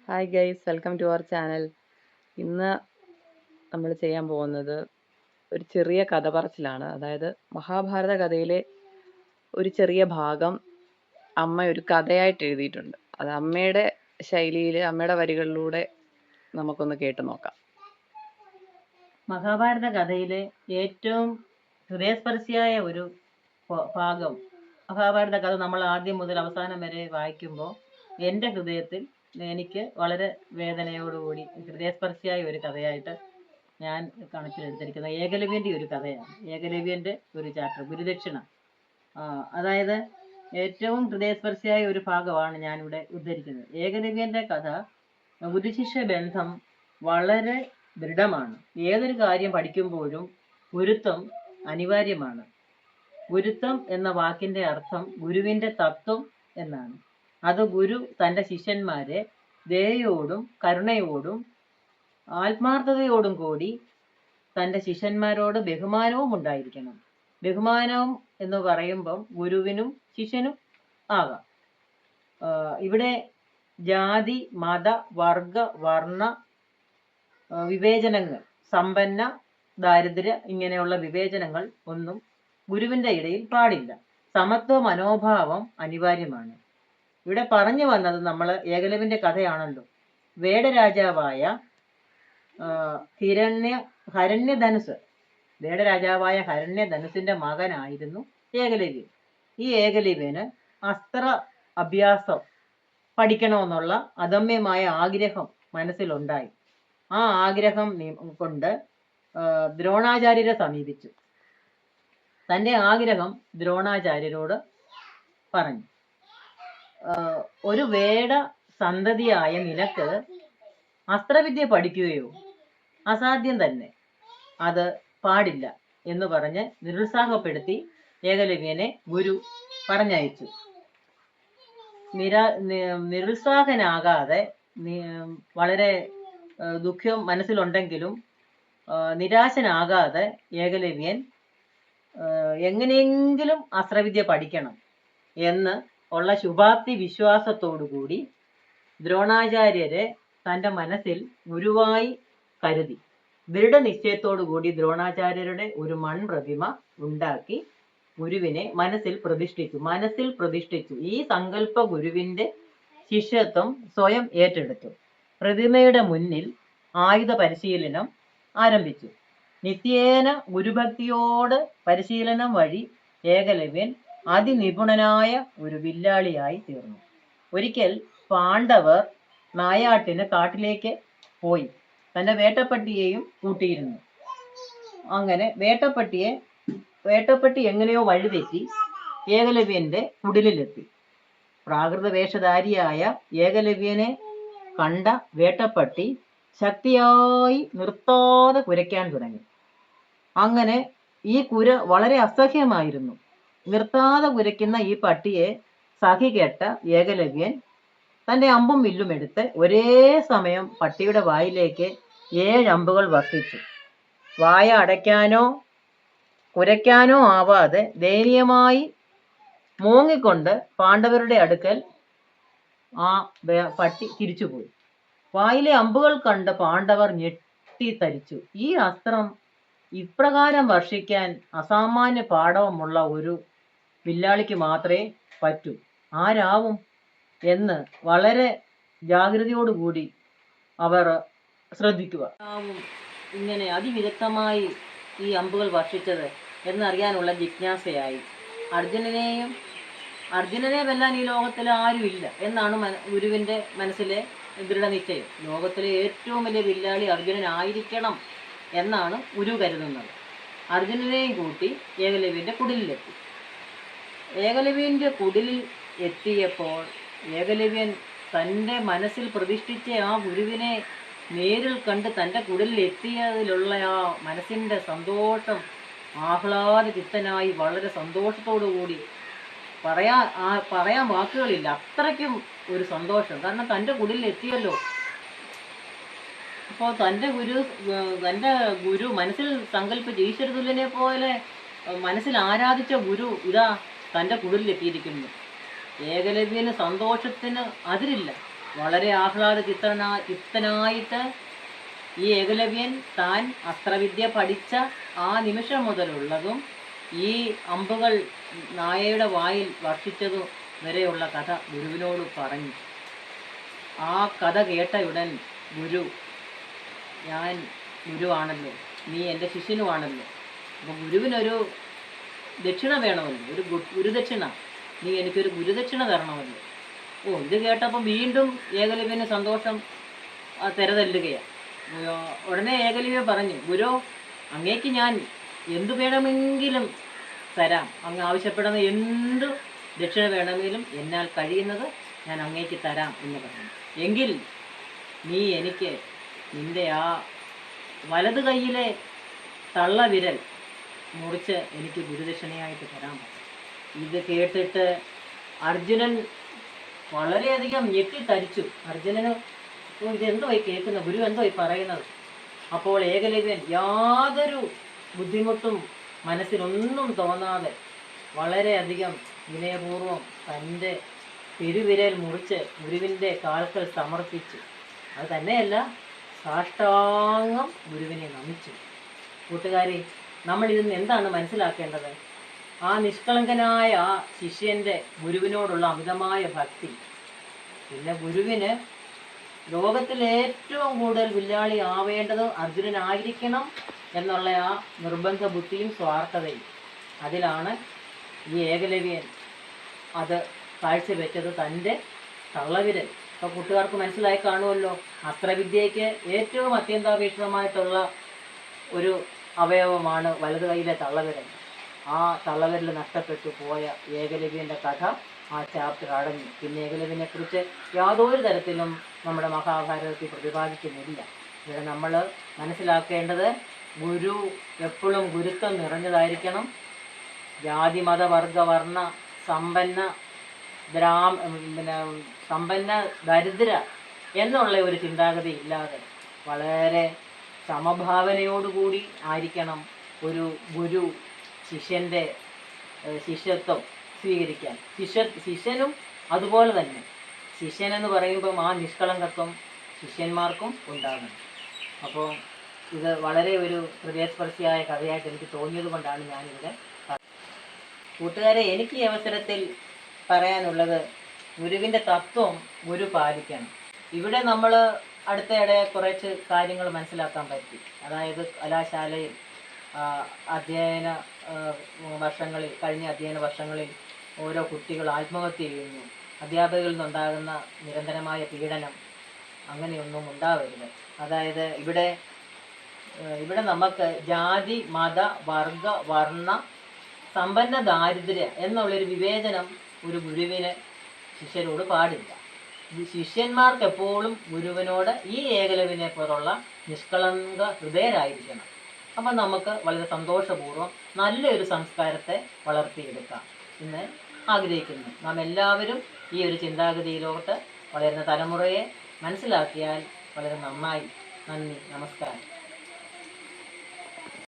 Hi guys, welcome to our channel. ഇന്ന് നമ്മൾ ചെയ്യാൻ പോകുന്നത് ഒരു ചെറിയ കഥ പറച്ചിലാണ്. അതായത് മഹാഭാരത കഥയിലെ ഒരു ചെറിയ ഭാഗം അമ്മ ഒരു കഥയായിട്ട് എഴുതിയിട്ടുണ്ട്. അത് അമ്മയുടെ ശൈലിയിൽ, അമ്മയുടെ വരികളിലൂടെ നമുക്കൊന്ന് കേട്ടു നോക്കാം. മഹാഭാരത കഥയിലെ ഏറ്റവും ഹൃദയസ്പർശിയായ ഒരു ഭാഗം. മഹാഭാരത കഥ നമ്മൾ ആദ്യം മുതൽ അവസാനം വരെ വായിക്കുമ്പോൾ എൻ്റെ ഹൃദയത്തിൽ എനിക്ക് വളരെ വേദനയോടുകൂടി ഹൃദയസ്പർശിയായ ഒരു കഥയായിട്ട് ഞാൻ കണക്കിലെടുത്തിരിക്കുന്നത് ഏകലവ്യൻ്റെ ഒരു കഥയാണ്. ഏകലവ്യൻ്റെ ഒരു ചാപ്റ്റർ ഗുരുദക്ഷിണ. അതായത് ഏറ്റവും ഹൃദയസ്പർശിയായ ഒരു ഭാഗമാണ് ഞാനിവിടെ ഉദ്ധരിക്കുന്നത്. ഏകലവ്യൻ്റെ കഥ ഗുരുശിഷ്യ ബന്ധം വളരെ ദൃഢമാണ്. ഏതൊരു കാര്യം പഠിക്കുമ്പോഴും ഗുരുത്വം അനിവാര്യമാണ്. ഗുരുത്വം എന്ന വാക്കിന്റെ അർത്ഥം ഗുരുവിന്റെ തത്വം എന്നാണ്. അത് ഗുരു തൻ്റെ ശിഷ്യന്മാരെ ദയയോടും കരുണയോടും ആത്മാർത്ഥതയോടും കൂടി തൻ്റെ ശിഷ്യന്മാരോട് ബഹുമാനവും ഉണ്ടായിരിക്കണം. ബഹുമാനവും എന്ന് പറയുമ്പം ഗുരുവിനും ശിഷ്യനും ആകാം. ഇവിടെ ജാതി, മത, വർഗ, വർണ്ണ വിവേചനങ്ങൾ, സമ്പന്ന, ദാരിദ്ര്യ ഇങ്ങനെയുള്ള വിവേചനങ്ങൾ ഒന്നും ഗുരുവിൻ്റെ ഇടയിൽ പാടില്ല. സമത്വ മനോഭാവം അനിവാര്യമാണ്. ഇവിടെ പറഞ്ഞു വന്നത് നമ്മൾ ഏകലവ്യൻ്റെ കഥയാണല്ലോ. വേടരാജാവായ ഹരണ്യധനുസ് വേടരാജാവായ ഹരണ്യധനുസിന്റെ മകനായിരുന്നു ഏകലവ്യൻ. ഈ ഏകലവ്യന് അസ്ത്ര അഭ്യാസം പഠിക്കണമെന്നുള്ള അദമ്യമായ ആഗ്രഹം മനസ്സിലുണ്ടായി. ആ ആഗ്രഹം കൊണ്ട് ദ്രോണാചാര്യരെ സമീപിച്ചു. തൻ്റെ ആഗ്രഹം ദ്രോണാചാര്യരോട് പറഞ്ഞു. ഒരു വേട സന്തതിയായ നിനക്ക് അസ്ത്രവിദ്യ പഠിക്കുകയോ? അസാധ്യം തന്നെ, അത് പാടില്ല എന്ന് പറഞ്ഞ് നിരുത്സാഹപ്പെടുത്തി ഏകലവ്യനെ ഗുരു പറഞ്ഞയച്ചു. നിരുത്സാഹനാകാതെ വളരെ ദുഃഖം മനസ്സിലുണ്ടെങ്കിലും നിരാശനാകാതെ ഏകലവ്യൻ എങ്ങനെയെങ്കിലും അസ്ത്രവിദ്യ പഠിക്കണം എന്ന് ഉള്ള ശുഭാപ്തി വിശ്വാസത്തോടുകൂടി ദ്രോണാചാര്യരെ തൻ്റെ മനസ്സിൽ ഗുരുവായി കരുതി ദൃഢനിശ്ചയത്തോടുകൂടി ദ്രോണാചാര്യരുടെ ഒരു മൺപ്രതിമ ഉണ്ടാക്കി ഗുരുവിനെ മനസ്സിൽ പ്രതിഷ്ഠിച്ചു. ഈ സങ്കല്പ ഗുരുവിന്റെ ശിഷ്യത്വം സ്വയം ഏറ്റെടുത്തു. പ്രതിമയുടെ മുന്നിൽ ആയുധ പരിശീലനം ആരംഭിച്ചു. നിത്യേന ഗുരുഭക്തിയോട് പരിശീലനം വഴി ഏകലവ്യൻ അതിനിപുണനായ ഒരു വില്ലാളിയായി തീർന്നു. ഒരിക്കൽ പാണ്ഡവർ നായാട്ടിന് കാട്ടിലേക്ക് പോയി. തൻ്റെ വേട്ടപ്പട്ടിയെയും കൂട്ടിയിരുന്നു. അങ്ങനെ വേട്ടപ്പട്ടി എങ്ങനെയോ വഴിതെറ്റി ഏകലവ്യന്റെ കുടിലെത്തി. പ്രാകൃത വേഷധാരിയായ ഏകലവ്യനെ കണ്ട വേട്ടപ്പട്ടി ശക്തിയായി നിർത്താതെ കുരയ്ക്കാൻ തുടങ്ങി. അങ്ങനെ ഈ കുര വളരെ അസഹ്യമായിരുന്നു. നിർത്താതെ കുരയ്ക്കുന്ന ഈ പട്ടിയെ സഹികെട്ട ഏകലവ്യൻ തൻ്റെ അമ്പും വില്ലും എടുത്ത് ഒരേ സമയം പട്ടിയുടെ വായിലേക്ക് 7 അമ്പുകൾ വർഷിച്ചു. വായ അടയ്ക്കാനോ കുരയ്ക്കാനോ ആവാതെ ദയനീയമായി മൂങ്ങിക്കൊണ്ട് പാണ്ഡവരുടെ അടുക്കൽ ആ പട്ടി തിരിച്ചുപോയി. വായിലെ അമ്പുകൾ കണ്ട് പാണ്ഡവർ ഞെട്ടിത്തരിച്ചു. ഈ അസ്ത്രം ഇപ്രകാരം വർഷിക്കാൻ അസാമാന്യ പാടവമുള്ള ഒരു വില്ലാളിക്ക് മാത്രമേ പറ്റൂ. ആരാവും എന്ന് വളരെ ജാഗ്രതയോടുകൂടി അവർ ശ്രദ്ധിക്കുക. ഇങ്ങനെ അതിവിദഗ്ധമായി ഈ അമ്പുകൾ വർഷിച്ചത് എന്നറിയാനുള്ള ജിജ്ഞാസയായി. അർജുനനെ വെല്ലാൻ ഈ ലോകത്തിൽ ആരുമില്ല എന്നാണ് ഗുരുവിൻ്റെ മനസ്സിലെ ദൃഢനിശ്ചയം. ലോകത്തിലെ ഏറ്റവും വലിയ വില്ലാളി അർജുനനായിരിക്കണം എന്നാണ് ഗുരു കരുതുന്നത്. അർജുനനെയും കൂട്ടി ഏകലവ്യൻ്റെ കുടിലെത്തി. ഏകലവ്യൻ്റെ കുടിലിൽ എത്തിയപ്പോൾ ഏകലവ്യൻ തൻ്റെ മനസ്സിൽ പ്രതിഷ്ഠിച്ച ആ ഗുരുവിനെ നേരിൽ കണ്ട് തൻ്റെ കുടിലിൽ എത്തിയതിലുള്ള ആ മനസ്സിൻ്റെ സന്തോഷം, ആഹ്ലാദചിത്തനായി വളരെ സന്തോഷത്തോടു കൂടി പറയാൻ വാക്കുകളില്ല. അത്രയ്ക്കും ഒരു സന്തോഷം. കാരണം തൻ്റെ കുടിലിൽ എത്തിയല്ലോ. അപ്പോൾ തൻ്റെ ഗുരു മനസ്സിൽ സങ്കല്പിച്ച് ഈശ്വരതുല്യനെ പോലെ മനസ്സിൽ ആരാധിച്ച ഗുരു ഇതാ തൻ്റെ കുടിലിലെത്തിയിരിക്കുന്നു. ഏകലവ്യന് സന്തോഷത്തിന് അതിരില്ല. വളരെ ചിത്തനായിട്ട് ഈ ഏകലവ്യൻ താൻ അസ്ത്രവിദ്യ പഠിച്ച ആ നിമിഷം മുതലുള്ളതും ഈ അമ്പുകൾ നായയുടെ വായിൽ വർഷിച്ചതു വരെയുള്ള കഥ ഗുരുവിനോട് പറഞ്ഞു. ആ കഥ കേട്ടയുടൻ ഗുരു, ഞാൻ ഗുരുവാണല്ലോ, നീ എൻ്റെ ശിഷ്യനുമാണല്ലോ, അപ്പോൾ ഗുരുവിനൊരു ദക്ഷിണ വേണമല്ലോ, ഒരു ഗുരുദക്ഷിണ, നീ എനിക്കൊരു ഗുരുദക്ഷിണ തരണമല്ലോ. ഇത് കേട്ടപ്പോൾ വീണ്ടും ഏകലവ്യന് സന്തോഷം തെരതല്ലുകയാണ്. ഉടനെ ഏകലവ്യൻ പറഞ്ഞു, ഗുരു, അങ്ങേക്ക് ഞാൻ എന്തു വേണമെങ്കിലും തരാം, അങ്ങ് ആവശ്യപ്പെടുന്ന എന്തു ദക്ഷിണ വേണമെങ്കിലും എന്നാൽ കഴിയുന്നത് ഞാൻ അങ്ങേക്ക് തരാം എന്ന് പറഞ്ഞു. എങ്കിൽ നീ എനിക്ക് നിൻ്റെ ആ വലത് കൈയിലെ തള്ളവിരൽ മുറിച്ച് എനിക്ക് ഗുരുദക്ഷിണയായിട്ട് തരാൻ പറ്റും. ഇത് കേട്ടിട്ട് അർജുനൻ വളരെയധികം ഞെട്ടിത്തരിച്ചു. അർജുനന് ഇതെന്തോ കേൾക്കുന്ന, ഗുരു എന്തോ പറയുന്നത്. അപ്പോൾ ഏകലവ്യൻ യാതൊരു ബുദ്ധിമുട്ടും മനസ്സിലൊന്നും തോന്നാതെ വളരെയധികം വിനയപൂർവ്വം തൻ്റെ തിരുവിരൽ മുറിച്ച് ഗുരുവിൻ്റെ കാൽക്കൽ സമർപ്പിച്ചു. അത് തന്നെയല്ല, സാഷ്ടാംഗം ഗുരുവിനെ നമിച്ചു. കൂട്ടുകാരെ, നമ്മൾ ഇതിന് എന്താണ് മനസ്സിലാക്കേണ്ടത്? ആ നിഷ്കളങ്കനായ ആ ശിഷ്യൻ്റെ ഗുരുവിനോടുള്ള അമിതമായ ഭക്തി. പിന്നെ ഗുരുവിന് ലോകത്തിൽ ഏറ്റവും കൂടുതൽ വില്ലാളി ആവേണ്ടത് അർജുനനായിരിക്കണം എന്നുള്ള ആ നിർബന്ധ ബുദ്ധിയും സ്വാർത്ഥതയും. അതിലാണ് ഈ ഏകലവ്യൻ അത് കാഴ്ചവെച്ചത് തൻ്റെ തള്ളവിരൽ. ഇപ്പോൾ കൂട്ടുകാർക്ക് മനസ്സിലായി കാണുമല്ലോ, അസ്ത്രവിദ്യയ്ക്ക് ഏറ്റവും അത്യന്താപേക്ഷിതമായിട്ടുള്ള ഒരു അവയവമാണ് വലതു കൈയിലെ തള്ളവിരൽ. ആ തള്ളവിരൽ നഷ്ടപ്പെട്ടു പോയ ഏകലവ്യൻ്റെ കഥ ആ ചാപ്റ്റർ അടഞ്ഞു. പിന്നെ ഏകലവ്യനെ കുറിച്ച് യാതൊരു തരത്തിലും നമ്മുടെ മഹാഭാരതത്തിൽ പ്രതിപാദിക്കുന്നില്ല. ഇവിടെ നമ്മൾ മനസ്സിലാക്കേണ്ടത്, ഗുരു എപ്പോഴും ഗുരുത്വം നിറഞ്ഞതായിരിക്കണം. ജാതി മത വർഗ വർണ്ണ സമ്പന്ന സമ്പന്ന ദരിദ്ര എന്നുള്ള ഒരു ചിന്താഗതി ഇല്ലാതെ വളരെ സമഭാവനയോടുകൂടി ആയിരിക്കണം ഒരു ഗുരു ശിഷ്യൻ്റെ ശിഷ്യത്വം സ്വീകരിക്കാൻ. ശിഷ്യനും അതുപോലെ തന്നെ. ശിഷ്യനെന്ന് പറയുമ്പം ആ നിഷ്കളങ്കത്വം ശിഷ്യന്മാർക്കും ഉണ്ടാകണം. അപ്പോൾ ഇത് വളരെ ഒരു ഹൃദയസ്പർശിയായ കഥയായിട്ട് എനിക്ക് തോന്നിയത് കൊണ്ടാണ് ഞാനിവിടെ. കൂട്ടുകാരെ, എനിക്ക് ഈ അവസരത്തിൽ പറയാനുള്ളത്, ഗുരുവിൻ്റെ തത്വം ഗുരു പാലിക്കണം. ഇവിടെ നമ്മൾ അടുത്തയിടെ കുറച്ച് കാര്യങ്ങൾ മനസ്സിലാക്കാൻ പറ്റി. അതായത് കലാശാലയിൽ കഴിഞ്ഞ അധ്യയന വർഷങ്ങളിൽ ഓരോ കുട്ടികൾ ആത്മഹത്യ ചെയ്യുന്നു. അധ്യാപകരിൽ നിന്നുണ്ടാകുന്ന നിരന്തരമായ പീഡനം അങ്ങനെയൊന്നും ഉണ്ടാവരുത്. അതായത് ഇവിടെ നമുക്ക് ജാതി മത വർഗ വർണ്ണ സമ്പന്ന ദാരിദ്ര്യ എന്നുള്ളൊരു വിവേചനം ഒരു ഗുരുവിന് ശിഷ്യരോട് പാടില്ല. ശിഷ്യന്മാർക്ക് എപ്പോഴും ഗുരുവിനോട് ഈ ഏകലവ്യനെ പോലുള്ള നിഷ്കളങ്ക ഹൃദയരായിരിക്കണം. അപ്പം നമുക്ക് വളരെ സന്തോഷപൂർവ്വം നല്ലൊരു സംസ്കാരത്തെ വളർത്തിയെടുക്കാം എന്ന് ആഗ്രഹിക്കുന്നു. നാം എല്ലാവരും ഈ ഒരു ചിന്താഗതിയിലോട്ട് വളരുന്ന തലമുറയെ മനസ്സിലാക്കിയാൽ വളരെ നന്നായി. നന്ദി, നമസ്കാരം.